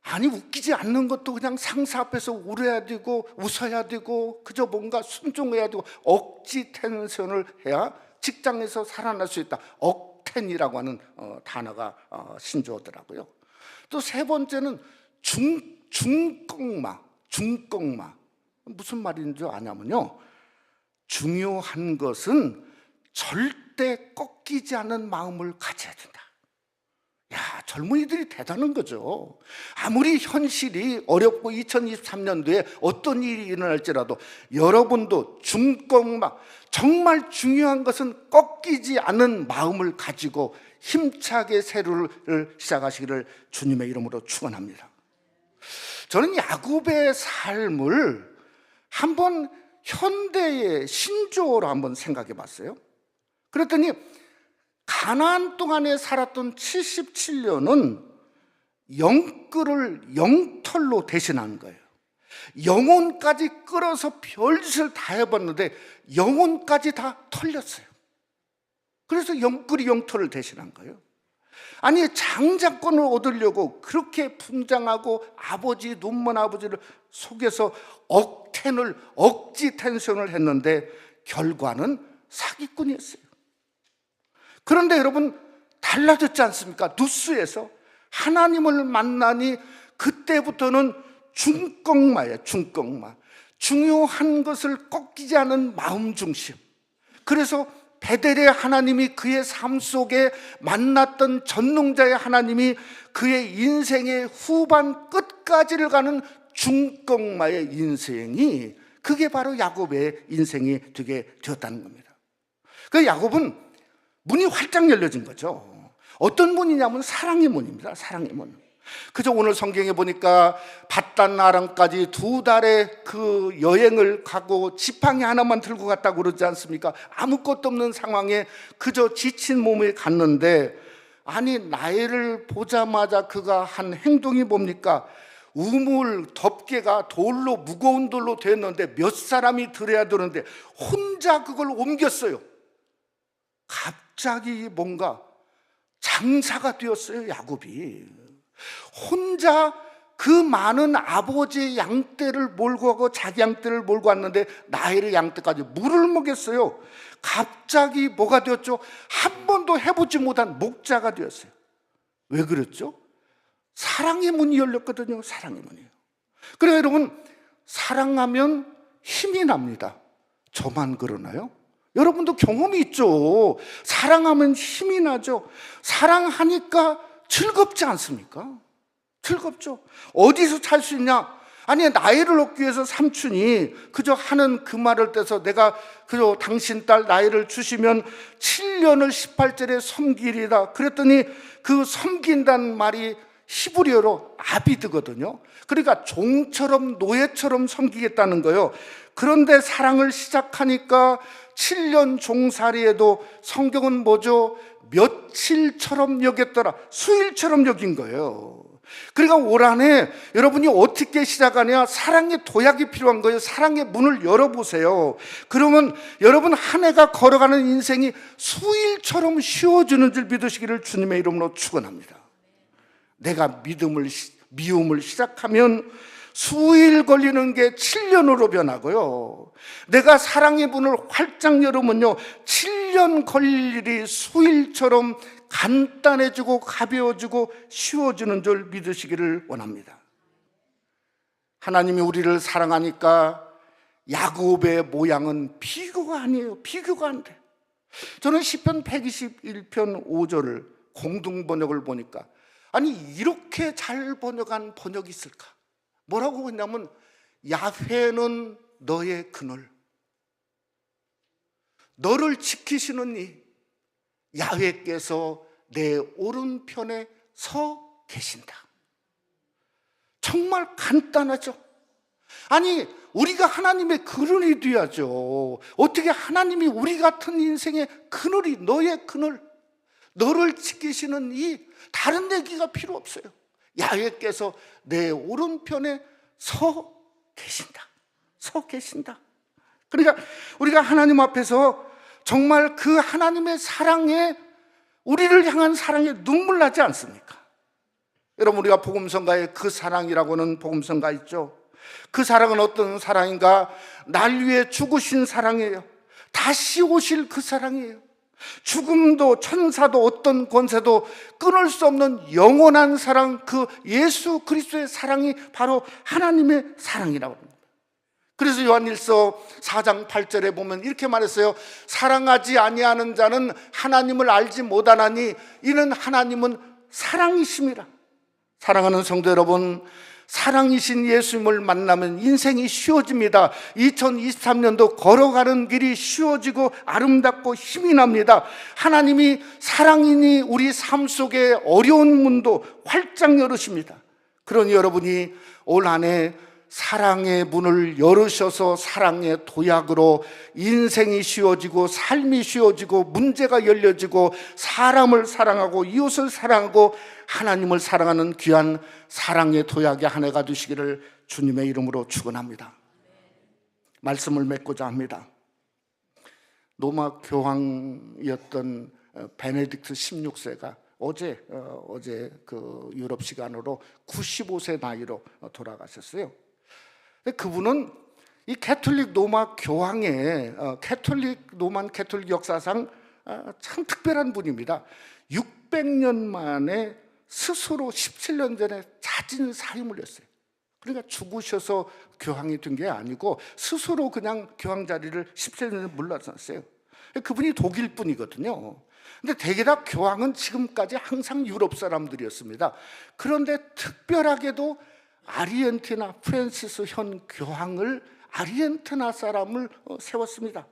아니, 웃기지 않는 것도 그냥 상사 앞에서 울어야 되고 웃어야 되고 그저 뭔가 순종해야 되고 억지 텐션을 해야 직장에서 살아날 수 있다. 억텐이라고 하는 단어가 신조어더라고요. 또 세 번째는 중꺽마. 무슨 말인지 아냐면요, 중요한 것은 절대 꺾이지 않는 마음을 가져야 된다. 야, 젊은이들이 대단한 거죠. 아무리 현실이 어렵고 2023년도에 어떤 일이 일어날지라도 여러분도 중꺽막, 정말 중요한 것은 꺾이지 않는 마음을 가지고 힘차게 새로를 시작하시기를 주님의 이름으로 축원합니다. 저는 야곱의 삶을 한번 현대의 신조어로 한번 생각해 봤어요. 그랬더니 가나안 동안에 살았던 77년은 영끌을 영털로 대신한 거예요. 영혼까지 끌어서 별짓을 다 해봤는데 영혼까지 다 털렸어요. 그래서 영끌이 영털을 대신한 거예요. 아니, 장자권을 얻으려고 그렇게 분장하고 아버지, 눈먼 아버지를 속여서 억지 텐션을 했는데 결과는 사기꾼이었어요. 그런데 여러분, 달라졌지 않습니까? 뉴스에서 하나님을 만나니 그때부터는 중꺽마예요. 중요한 것을 꺾이지 않은 마음 중심. 그래서 베델의 하나님이 그의 삶 속에 만났던 전능자의 하나님이 그의 인생의 후반 끝까지를 가는 중꺽마의 인생이, 그게 바로 야곱의 인생이 되게 되었다는 겁니다. 그 야곱은 문이 활짝 열려진 거죠. 어떤 문이냐면 사랑의 문입니다. 사랑의 문. 그저 오늘 성경에 보니까 바단 아람까지 2달의 그 여행을 가고 지팡이 하나만 들고 갔다고 그러지 않습니까? 아무것도 없는 상황에 그저 지친 몸에 갔는데, 아니 나이를 보자마자 그가 한 행동이 뭡니까? 우물 덮개가 돌로, 무거운 돌로 됐는데 몇 사람이 들어야 되는데 혼자 그걸 옮겼어요. 갑자기 뭔가 장사가 되었어요. 야곱이 혼자 그 많은 아버지의 양떼를 몰고 가고 자기 양떼를 몰고 왔는데 나일의 양떼까지 물을 먹였어요. 갑자기 뭐가 되었죠? 한 번도 해보지 못한 목자가 되었어요. 왜 그랬죠? 사랑의 문이 열렸거든요. 사랑의 문이요. 그래요 여러분, 사랑하면 힘이 납니다. 저만 그러나요? 여러분도 경험이 있죠. 사랑하면 힘이 나죠. 사랑하니까 즐겁지 않습니까? 즐겁죠. 어디서 찰 수 있냐? 아니 나이를 얻기 위해서 삼촌이 그저 하는 그 말을 떼서 내가 그저 당신 딸 나이를 주시면 7년을 18절에 섬기리라 그랬더니 그 섬긴다는 말이 히브리어로 아비드거든요. 그러니까 종처럼 노예처럼 섬기겠다는 거예요. 그런데 사랑을 시작하니까 7년 종살이에도 성경은 뭐죠? 며칠처럼 여겼더라. 수일처럼 여긴 거예요. 그러니까 올 한해 여러분이 어떻게 시작하냐? 사랑의 도약이 필요한 거예요. 사랑의 문을 열어보세요. 그러면 여러분 한 해가 걸어가는 인생이 수일처럼 쉬워지는 줄 믿으시기를 주님의 이름으로 축원합니다. 내가 미움을 시작하면 수일 걸리는 게 7년으로 변하고요, 내가 사랑의 문을 활짝 열으면요 7년 걸릴 일이 수일처럼 간단해지고 가벼워지고 쉬워지는 줄 믿으시기를 원합니다. 하나님이 우리를 사랑하니까 야곱의 모양은 비교가 아니에요. 비교가 안 돼. 저는 시편 121편 5절을 공동 번역을 보니까 아니 이렇게 잘 번역한 번역이 있을까? 뭐라고 했냐면 야훼는 너의 그늘, 너를 지키시는 이 야훼께서 내 오른편에 서 계신다. 정말 간단하죠. 아니 우리가 하나님의 그늘이 되어야죠. 어떻게 하나님이 우리 같은 인생의 그늘이, 너의 그늘, 너를 지키시는 이 다른 얘기가 필요 없어요. 야훼께서 내 오른편에 서 계신다. 서 계신다. 그러니까 우리가 하나님 앞에서 정말 그 하나님의 사랑에, 우리를 향한 사랑에 눈물 나지 않습니까? 여러분 우리가 복음성가에 그 사랑이라고는 복음성가 있죠. 그 사랑은 어떤 사랑인가? 날 위해 죽으신 사랑이에요. 다시 오실 그 사랑이에요. 죽음도 천사도 어떤 권세도 끊을 수 없는 영원한 사랑, 그 예수 그리스도의 사랑이 바로 하나님의 사랑이라고 합니다. 그래서 요한일서 4장 8절에 보면 이렇게 말했어요. 사랑하지 아니하는 자는 하나님을 알지 못하나니 이는 하나님은 사랑이심이라. 사랑하는 성도 여러분, 사랑이신 예수님을 만나면 인생이 쉬워집니다. 2023년도 걸어가는 길이 쉬워지고 아름답고 힘이 납니다. 하나님이 사랑이니 우리 삶 속에 어려운 문도 활짝 열으십니다. 그러니 여러분이 올 한 해 사랑의 문을 열으셔서 사랑의 도약으로 인생이 쉬워지고 삶이 쉬워지고 문제가 열려지고 사람을 사랑하고 이웃을 사랑하고 하나님을 사랑하는 귀한 사랑의 도약의 한 해가 되시기를 주님의 이름으로 축원합니다. 말씀을 맺고자 합니다. 로마 교황이었던 베네딕트 16세가 어제 그 유럽 시간으로 95세 나이로 돌아가셨어요. 그분은 이 캐톨릭 로마 교황의 로만 캐톨릭 역사상 참 특별한 분입니다. 600년 만에 스스로 17년 전에 자진 사임을 했어요. 그러니까 죽으셔서 교황이 된 게 아니고 스스로 그냥 교황 자리를 17년 전에 물러났어요. 그분이 독일 분이거든요. 근데 대개 다 교황은 지금까지 항상 유럽 사람들이었습니다. 그런데 특별하게도 아르헨티나 프란시스 현 교황을 아르헨티나 사람을 세웠습니다.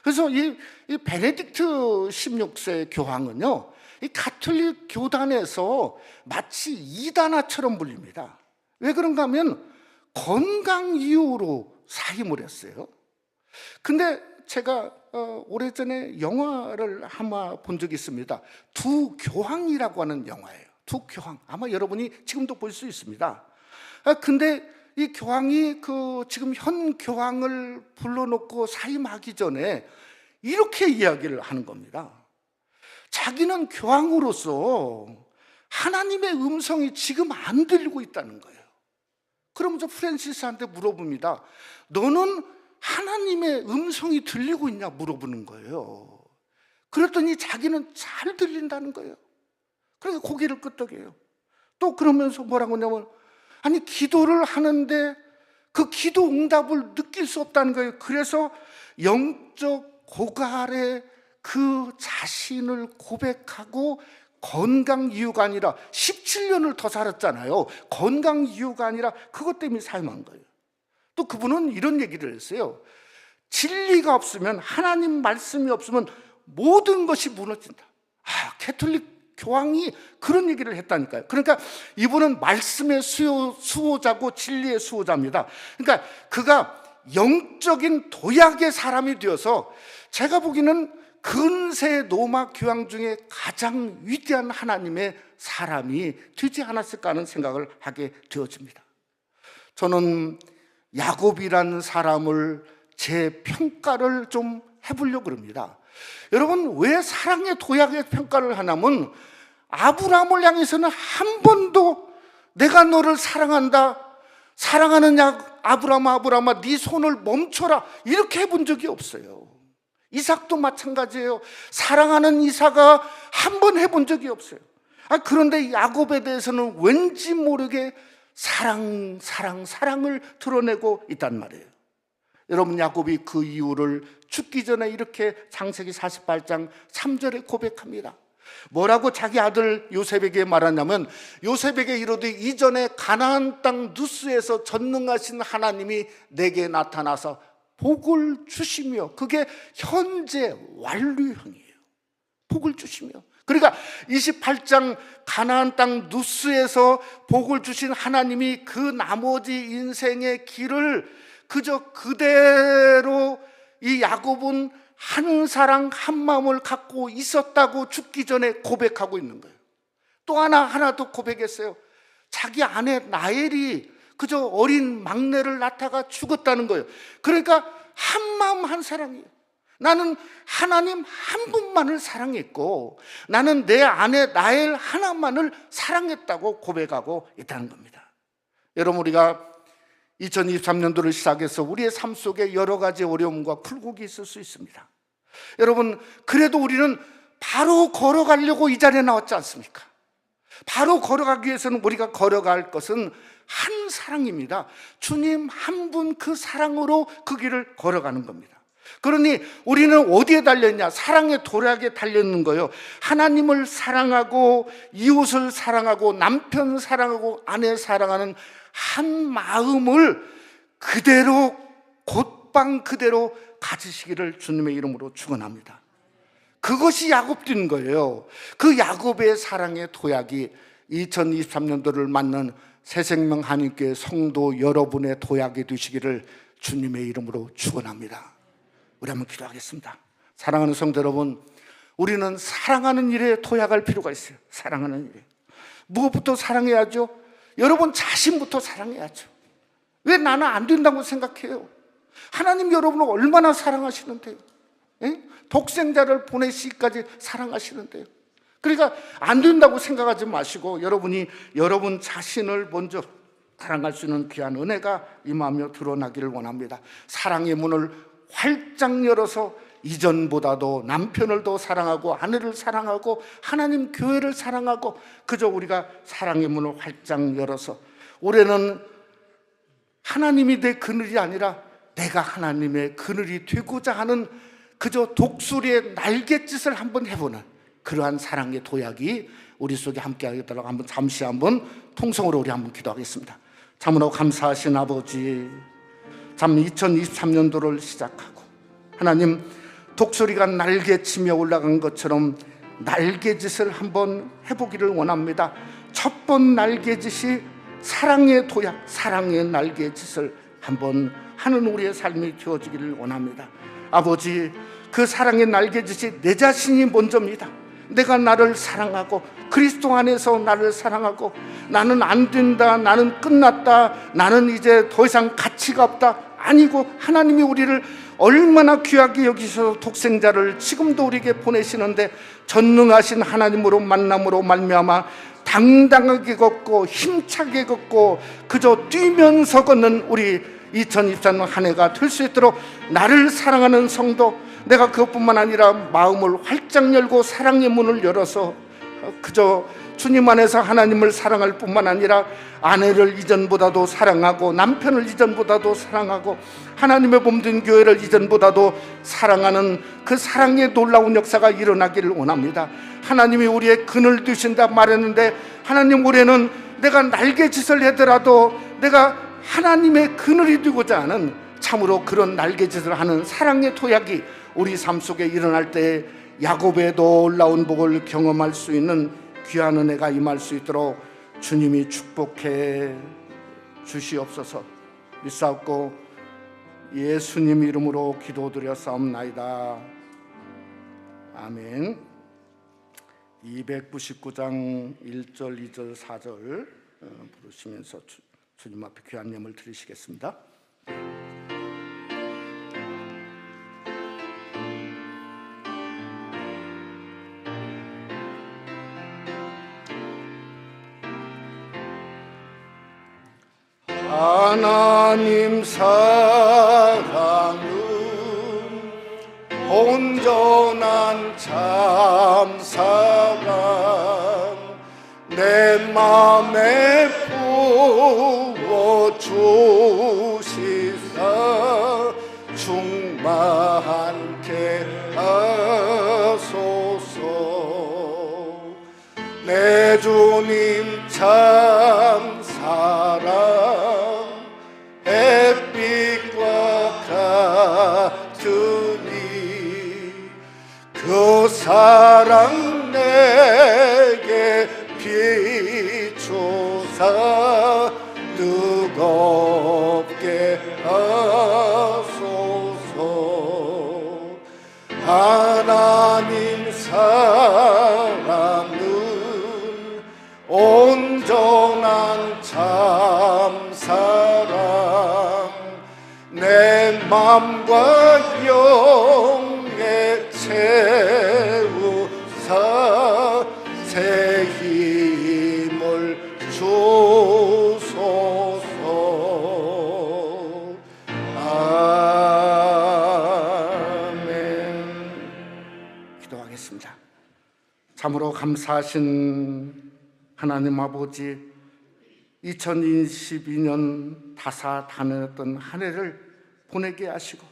그래서 이 베네딕트 16세 교황은요, 이 가톨릭 교단에서 마치 이단아처럼 불립니다. 왜 그런가 하면 건강 이유로 사임을 했어요. 근데 제가 오래전에 영화를 한번 본 적이 있습니다. 두 교황이라고 하는 영화예요. 두 교황. 아마 여러분이 지금도 볼 수 있습니다. 근데 이 교황이 지금 현 교황을 불러놓고 사임하기 전에 이렇게 이야기를 하는 겁니다. 자기는 교황으로서 하나님의 음성이 지금 안 들리고 있다는 거예요. 그러면서 프랜시스한테 물어봅니다. 너는 하나님의 음성이 들리고 있냐 물어보는 거예요. 그랬더니 자기는 잘 들린다는 거예요. 그래서 고개를 끄덕여요. 또 그러면서 뭐라고 하냐면, 아니 기도를 하는데 그 기도 응답을 느낄 수 없다는 거예요. 그래서 영적 고갈의 그 자신을 고백하고 건강 이유가 아니라 17년을 더 살았잖아요. 건강 이유가 아니라 그것 때문에 사임한 거예요. 또 그분은 이런 얘기를 했어요. 진리가 없으면, 하나님 말씀이 없으면 모든 것이 무너진다. 가톨릭 교황이 그런 얘기를 했다니까요. 그러니까 이분은 말씀의 수호자고 진리의 수호자입니다. 그러니까 그가 영적인 도약의 사람이 되어서 제가 보기에는 근세 로마 교황 중에 가장 위대한 하나님의 사람이 되지 않았을까 하는 생각을 하게 되어집니다. 저는 야곱이라는 사람을 제 평가를 좀 해보려고 합니다. 여러분, 왜 사랑의 도약의 평가를 하냐면 아브라함을 향해서는 한 번도 내가 너를 사랑한다, 사랑하느냐 아브라함아 네 손을 멈춰라 이렇게 해본 적이 없어요. 이삭도 마찬가지예요. 사랑하는 이삭아 한 번 해본 적이 없어요. 그런데 야곱에 대해서는 왠지 모르게 사랑을 드러내고 있단 말이에요. 여러분, 야곱이 그 이유를 죽기 전에 이렇게 창세기 48장 3절에 고백합니다. 뭐라고 자기 아들 요셉에게 말하냐면, 요셉에게 이르되 이전에 가나안 땅 누스에서 전능하신 하나님이 내게 나타나서 복을 주시며, 그게 현재 완료형이에요. 복을 주시며. 그러니까 28장 가나안 땅 누스에서 복을 주신 하나님이 그 나머지 인생의 길을 그저 그대로 이 야곱은 한 사랑 한 마음을 갖고 있었다고 죽기 전에 고백하고 있는 거예요. 또 하나 더 고백했어요. 자기 아내 라헬이 그저 어린 막내를 낳다가 죽었다는 거예요. 그러니까 한 마음 한 사랑이에요. 나는 하나님 한 분만을 사랑했고 나는 내 아내 라헬 하나만을 사랑했다고 고백하고 있다는 겁니다. 여러분, 우리가 2023년도를 시작해서 우리의 삶 속에 여러 가지 어려움과 굴곡이 있을 수 있습니다. 여러분, 그래도 우리는 바로 걸어가려고 이 자리에 나왔지 않습니까? 바로 걸어가기 위해서는 우리가 걸어갈 것은 한 사랑입니다. 주님 한 분 그 사랑으로 그 길을 걸어가는 겁니다. 그러니 우리는 어디에 달려있냐? 사랑의 도략에 달려있는 거예요. 하나님을 사랑하고 이웃을 사랑하고 남편 사랑하고 아내 사랑하는 한 마음을 그대로 곧방 그대로 가지시기를 주님의 이름으로 축원합니다. 그것이 야곱된 거예요. 그 야곱의 사랑의 도약이 2023년도를 맞는 새생명 한인교회 성도 여러분의 도약이 되시기를 주님의 이름으로 축원합니다. 우리 한번 기도하겠습니다. 사랑하는 성도 여러분, 우리는 사랑하는 일에 도약할 필요가 있어요. 사랑하는 일에. 무엇부터 사랑해야죠? 여러분 자신부터 사랑해야죠. 왜 나는 안 된다고 생각해요? 하나님 여러분을 얼마나 사랑하시는데요? 예? 독생자를 보내시기까지 사랑하시는데요. 그러니까 안 된다고 생각하지 마시고 여러분 자신을 먼저 사랑할 수 있는 귀한 은혜가 임하며 드러나기를 원합니다. 사랑의 문을 활짝 열어서 이전보다도 남편을 더 사랑하고 아내를 사랑하고 하나님 교회를 사랑하고 그저 우리가 사랑의 문을 활짝 열어서 올해는 하나님이 내 그늘이 아니라 내가 하나님의 그늘이 되고자 하는 그저 독수리의 날갯짓을 한번 해보는 그러한 사랑의 도약이 우리 속에 함께 하겠다고 한번 잠시 한번 통성으로 우리 한번 기도하겠습니다. 참으로 감사하신 아버지, 참 2023년도를 시작하고 하나님 독수리가 날개치며 올라간 것처럼 날개짓을 한번 해보기를 원합니다. 첫 번 날개짓이 사랑의 도약, 사랑의 날개짓을 한번 하는 우리의 삶이 되어지기를 원합니다. 아버지, 그 사랑의 날개짓이 내 자신이 먼저입니다. 내가 나를 사랑하고 그리스도 안에서 나를 사랑하고 나는 안 된다, 나는 끝났다, 나는 이제 더 이상 가치가 없다, 아니고 하나님이 우리를 얼마나 귀하게 여기셔서 독생자를 지금도 우리에게 보내시는데 전능하신 하나님으로 만남으로 말미암아 당당하게 걷고 힘차게 걷고 그저 뛰면서 걷는 우리 2023년 한 해가 될 수 있도록 나를 사랑하는 성도, 내가 그것뿐만 아니라 마음을 활짝 열고 사랑의 문을 열어서 그저 주님 안에서 하나님을 사랑할 뿐만 아니라 아내를 이전보다도 사랑하고 남편을 이전보다도 사랑하고 하나님의 몸된 교회를 이전보다도 사랑하는 그 사랑의 놀라운 역사가 일어나기를 원합니다. 하나님이 우리의 그늘 두신다 말했는데, 하나님, 올해는 내가 날개짓을 하더라도 내가 하나님의 그늘이 되고자 하는 참으로 그런 날개짓을 하는 사랑의 토약이 우리 삶 속에 일어날 때 야곱의 놀라운 복을 경험할 수 있는 귀한 은혜가 임할 수 있도록 주님이 축복해 주시옵소서. 믿사옵고 예수님 이름으로 기도드렸사옵나이다. 아멘. 299장 1절, 2절, 4절 부르시면서 주님 앞에 귀한 예물 드리시겠습니다. 하나님 사랑은 온전한 참 사랑 내 맘에 부어 주시사 충만케 하소서. 내 주님 참 사랑 햇빛과 같으니 그 사랑 내게 비추사 뜨겁게 하소서. 하나님 사랑은 온전한 참 사랑 내 맘과 영에 채우사 새 힘을 주소서. 아멘. 기도하겠습니다. 참으로 감사하신 하나님 아버지, 2022년 다사다난했던 한 해를 보내게 하시고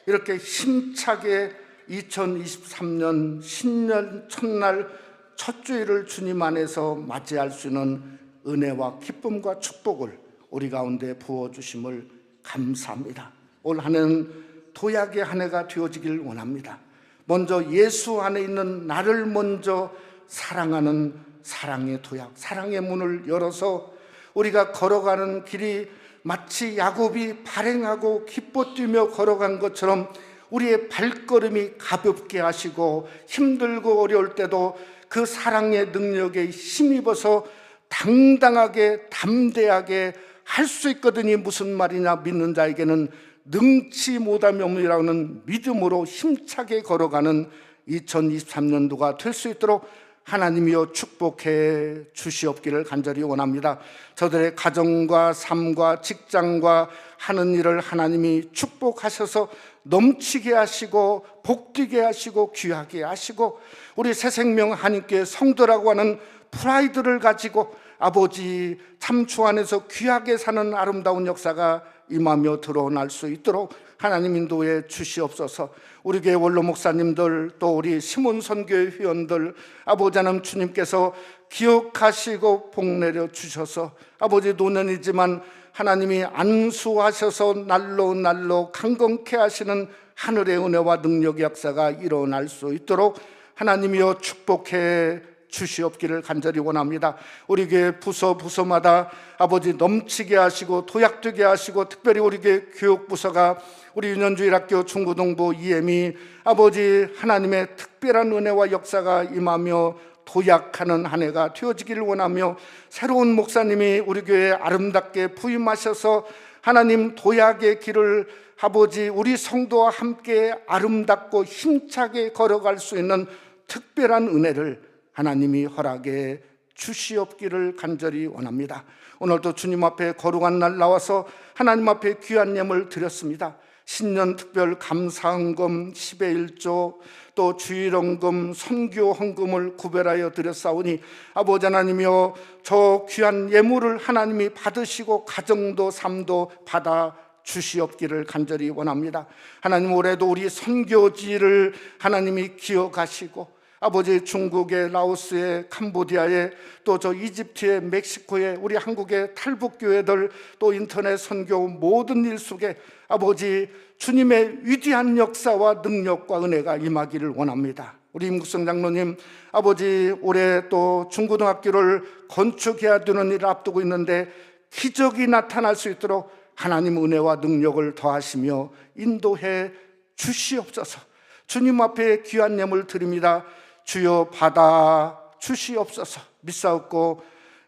이렇게 힘차게 2023년 신년 첫날 첫 주일을 주님 안에서 맞이할 수 있는 은혜와 기쁨과 축복을 우리 가운데 부어주심을 감사합니다. 올 한 해는 도약의 한 해가 되어지길 원합니다. 먼저 예수 안에 있는 나를 먼저 사랑하는 사랑의 도약, 사랑의 문을 열어서 우리가 걸어가는 길이 마치 야곱이 발행하고 기뻐 뛰며 걸어간 것처럼 우리의 발걸음이 가볍게 하시고 힘들고 어려울 때도 그 사랑의 능력에 힘입어서 당당하게 담대하게 할 수 있거든요. 무슨 말이냐, 믿는 자에게는 능치 못함이 없느니라는 믿음으로 힘차게 걸어가는 2023년도가 될 수 있도록 하나님이여 축복해 주시옵기를 간절히 원합니다. 저들의 가정과 삶과 직장과 하는 일을 하나님이 축복하셔서 넘치게 하시고 복되게 하시고 귀하게 하시고 우리 새생명 한인교회 성도라고 하는 프라이드를 가지고 아버지 참 주 안에서 귀하게 사는 아름다운 역사가 임하며 드러날 수 있도록 하나님 인도해 주시옵소서. 우리 교회 원로 목사님들 또 우리 시몬 선교회 회원들 아버지 하나님 주님께서 기억하시고 복 내려 주셔서 아버지 노년이지만 하나님이 안수하셔서 날로 날로 강건케 하시는 하늘의 은혜와 능력의 역사가 일어날 수 있도록 하나님이여 축복해 주시옵기를 간절히 원합니다. 우리 교회 부서마다 아버지 넘치게 하시고 도약되게 하시고, 특별히 우리 교회 교육부서가 우리 윤현주일학교 중고등부 EM이 아버지 하나님의 특별한 은혜와 역사가 임하며 도약하는 한 해가 되어지기를 원하며, 새로운 목사님이 우리 교회에 아름답게 부임하셔서 하나님 도약의 길을 아버지 우리 성도와 함께 아름답고 힘차게 걸어갈 수 있는 특별한 은혜를 하나님이 허락해 주시옵기를 간절히 원합니다. 오늘도 주님 앞에 거룩한 날 나와서 하나님 앞에 귀한 예물 드렸습니다. 신년 특별 감사헌금 10의 1조, 또 주일헌금, 선교 헌금을 구별하여 드렸사오니 아버지 하나님이여, 저 귀한 예물을 하나님이 받으시고 가정도 삶도 받아 주시옵기를 간절히 원합니다. 하나님, 올해도 우리 선교지를 하나님이 기억하시고, 아버지 중국의 라오스의 캄보디아의 또 저 이집트의 멕시코의 우리 한국의 탈북교회들, 또 인터넷 선교 모든 일 속에 아버지 주님의 위대한 역사와 능력과 은혜가 임하기를 원합니다. 우리 임국성 장로님, 아버지 올해 또 중고등학교를 건축해야 되는 일을 앞두고 있는데 기적이 나타날 수 있도록 하나님 은혜와 능력을 더하시며 인도해 주시옵소서. 주님 앞에 귀한 예물 드립니다. 주여 받아 주시옵소서. 믿사옵고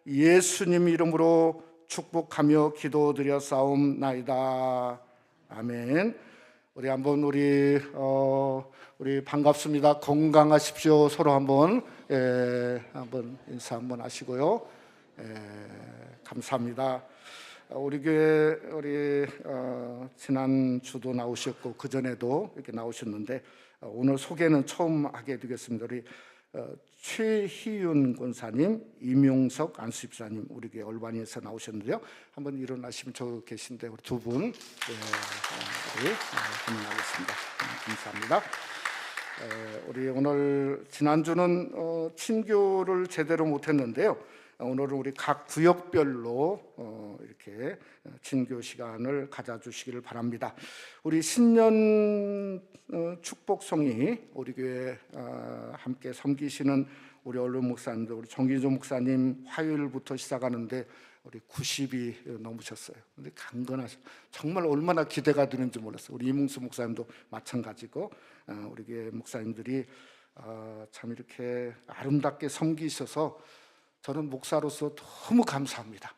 예수님 이름으로 축복하며 기도드렸사옵나이다. 아멘. 우리 한번 우리 반갑습니다. 건강하십시오. 서로 한번 인사 한번 하시고요. 감사합니다. 우리 교회 지난 주도 나오셨고 그 전에도 이렇게 나오셨는데, 오늘 소개는 처음 하게 되겠습니다. 우리 최희윤 권사님, 임용석 안수집사님, 우리 교회 얼반에서 나오셨는데요. 한번 일어나시면 저 계신데 우리 두 분 우리 환영하겠습니다. 감사합니다. 우리 오늘 지난주는 친교를 제대로 못했는데요. 오늘은 우리 각 구역별로 이렇게 친교 시간을 가져주시기를 바랍니다. 우리 신년 축복송이 우리 교회 함께 섬기시는 우리 얼른 목사님들, 우리 정기조 목사님 화요일부터 시작하는데 우리 90이 넘으셨어요. 근데 강건하셔. 정말 얼마나 기대가 되는지 몰랐어요. 우리 이문수 목사님도 마찬가지고, 우리 교회 목사님들이 참 이렇게 아름답게 섬기셔서 저는 목사로서 너무 감사합니다.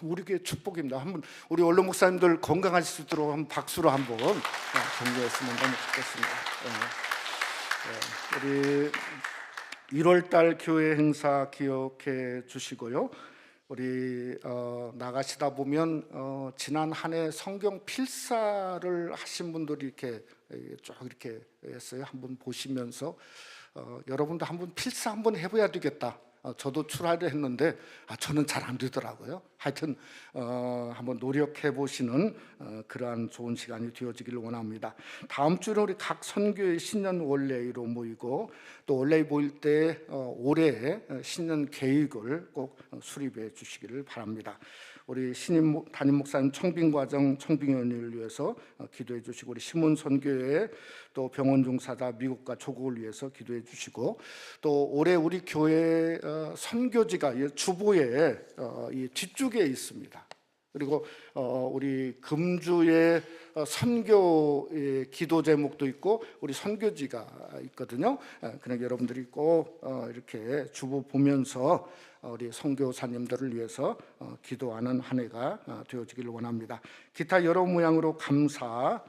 우리 교회 축복입니다. 한번 우리 원로 목사님들 건강하실 수 있도록 한번 박수로 한번 격려했으면 너무 좋겠습니다. 우리 1월달 교회 행사 기억해 주시고요. 우리 나가시다 보면 지난 한 해 성경 필사를 하신 분들이 이렇게 쭉 이렇게 했어요. 한번 보시면서 여러분도 한번 필사 한번 해봐야 되겠다. 저도 출하를 했는데 저는 잘 안 되더라고요. 하여튼 한번 노력해 보시는 그러한 좋은 시간이 되어지기를 원합니다. 다음 주는 우리 각 선교의 신년 원래로 모이고, 또 원래 모일 때 올해 신년 계획을 꼭 수립해 주시기를 바랍니다. 우리 신임 담임 목사님 청빙과정 청빙위원회를 위해서 기도해 주시고, 우리 신문 선교회 또 병원 종사자 미국과 조국을 위해서 기도해 주시고, 또 올해 우리 교회 선교지가 주보에 이 뒤쪽에 있습니다. 그리고 우리 금주에 선교의 기도 제목도 있고 우리 선교지가 있거든요. 그러니까 여러분들이 꼭 이렇게 주보 보면서 우리 선교사님들을 위해서 기도하는 한 해가 되어지기를 원합니다. 기타 여러 모양으로 감사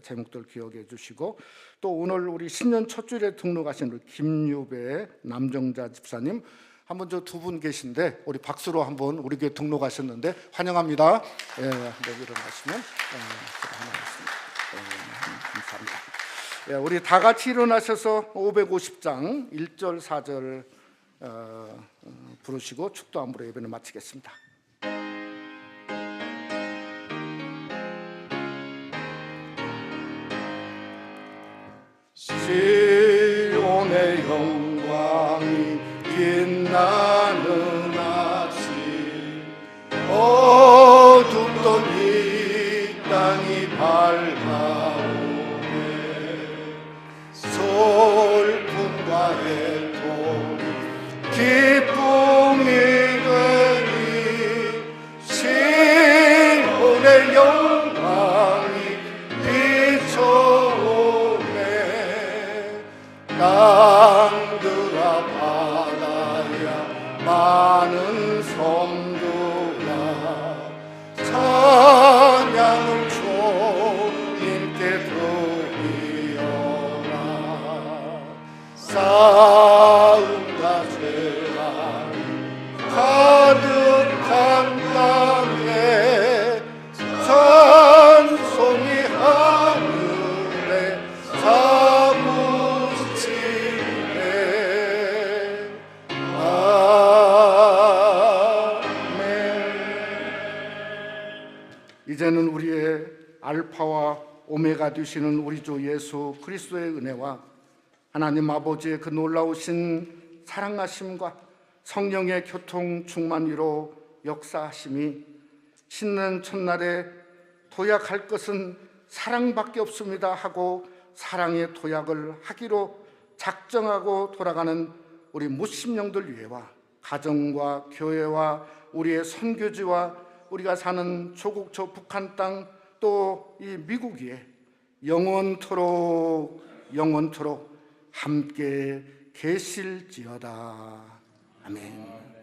제목들 기억해 주시고, 또 오늘 우리 신년 첫 주일에 등록하신 우리 김유배 남정자 집사님, 한번 저 두 분 계신데 우리 박수로 한번 우리 교회 등록하셨는데 환영합니다. 네, 일어나시면 환영하겠습니다. 감사합니다. 우리 다 같이 일어나셔서 550장 1절 4절 부르시고 축도 안부로 예배를 마치겠습니다. 시온의 영광이 빛나는 아침, 어둡던 이 땅이 밝아오네. 땅들아 바다야 많은 성도라 찬양을 주님께 드리어라 싸움과 죄악 가득한 땅에 찬송이 하늘에 사무치네 아멘. 이제는 우리의 알파와 오메가 되시는 우리 주 예수 그리스도의 은혜와 하나님 아버지의 그 놀라우신 사랑하심과 성령의 교통 충만위로 역사하심이 신년 첫날에 도약할 것은 사랑밖에 없습니다 하고 사랑의 도약을 하기로 작정하고 돌아가는 우리 무심령들 위해와 가정과 교회와 우리의 선교지와 우리가 사는 조국 저 북한 땅 또 이 미국 위에 영원토록 함께 계실지어다. 아멘.